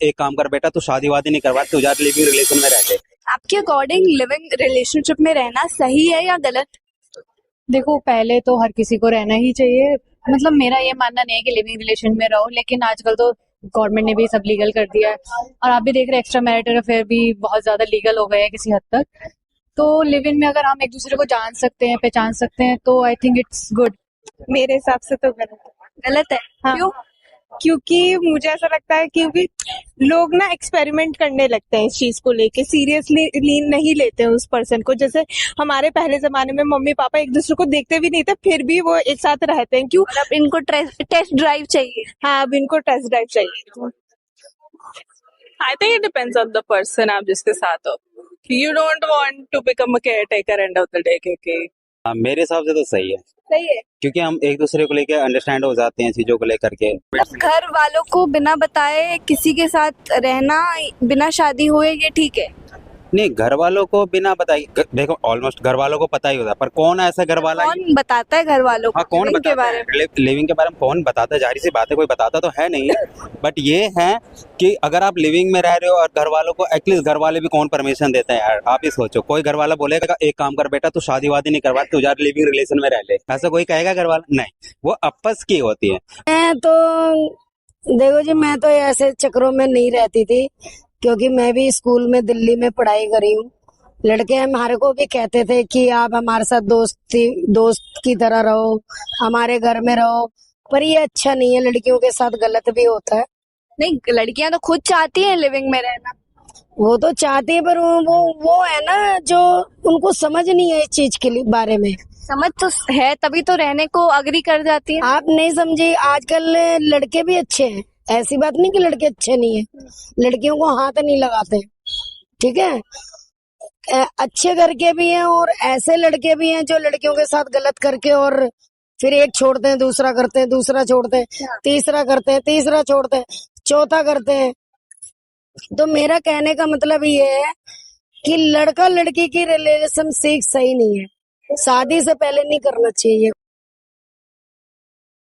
एक काम कर बेटा, तू शादी वादी नहीं करवा, तू जा लिविंग रिलेशन में रह ले। आपके अकॉर्डिंग लिविंग रिलेशनशिप में रहना सही है या गलत? देखो, पहले तो हर किसी को रहना ही चाहिए। मतलब मेरा ये मानना नहीं है कि लिविंग रिलेशन में रहो, लेकिन आजकल तो गवर्नमेंट ने भी सब लीगल कर दिया है और आप भी देख रहे हैं एक्स्ट्रा मैरिटल अफेयर भी बहुत ज्यादा लीगल हो गए हैं किसी हद तक। तो लिव इन में अगर हम एक दूसरे को जान सकते हैं, पहचान सकते हैं, तो आई थिंक इट्स गुड। मेरे हिसाब से तो गलत है। गलत है? हाँ। क्यों? क्योंकि मुझे ऐसा लगता है क्योंकि लोग ना एक्सपेरिमेंट करने लगते हैं इस चीज को लेके, सीरियसली नहीं लेते हैं उस पर्सन को। जैसे हमारे पहले जमाने में मम्मी पापा एक दूसरे को देखते भी नहीं थे, फिर भी वो एक साथ रहते हैं। क्यों? अब इनको टेस्ट ड्राइव चाहिए। हाँ, अब इनको टेस्ट ड्राइव चाहिए। I think it depends on the person आप जिसके साथ हो. You don't want to become a caretaker end of the day क्योंकि मेरे हिसाब से तो सही है, सही है। क्योंकि हम एक दूसरे को लेके अंडरस्टैंड हो जाते हैं चीजों को लेकर के। अब घर वालों को बिना बताए किसी के साथ रहना बिना शादी हुए, ये ठीक है? नहीं, घर वालों को बिना बताए, देखो ऑलमोस्ट घर वालों को पता ही होता है, पर कौन ऐसा घर वाला है? कौन बताता है घर वालों को हाँ, कौन living के बताता बारे है? में? लिविंग के बारे में कौन बताता है? जाहिर सी बात है, कोई बताता तो है नहीं। बट ये है कि अगर आप लिविंग में रह रहे हो और घर वालों को, एटलीस्ट घर वाले भी कौन परमिशन देते हैं यार? आप ही सोचो, कोई घर वाला बोलेगा एक काम कर बेटा, तू शादी वादी नहीं करवा, तू जा लिविंग रिलेशन में रह ले, ऐसा कोई कहेगा घर वाला? नहीं, वो आपस की होती है। मैं तो देखो जी, मैं तो ऐसे चक्रों में नहीं रहती थी, क्योंकि मैं भी स्कूल में दिल्ली में पढ़ाई करी हूँ। लड़के हमारे को भी कहते थे कि आप हमारे साथ दोस्त की तरह रहो, हमारे घर में रहो, पर ये अच्छा नहीं है, लड़कियों के साथ गलत भी होता है। नहीं, लड़कियां तो खुद चाहती हैं लिविंग में रहना। वो तो चाहती है, पर वो है ना, जो उनको समझ नहीं है इस चीज के बारे में। समझ तो है, तभी तो रहने को अग्री कर जाती है। आप नहीं समझे, आजकल लड़के भी अच्छे हैं, ऐसी बात नहीं कि लड़के अच्छे नहीं है, लड़कियों को हाथ नहीं लगाते, ठीक है? अच्छे करके भी हैं और ऐसे लड़के भी हैं जो लड़कियों के साथ गलत करके और फिर एक छोड़ते हैं, दूसरा करते हैं, दूसरा छोड़ते हैं, तीसरा करते हैं, तीसरा छोड़ते हैं, चौथा करते हैं। तो मेरा कहने का मतलब ये है कि लड़का लड़की की रिलेशनशिप सही नहीं है, शादी से पहले नहीं करना चाहिए।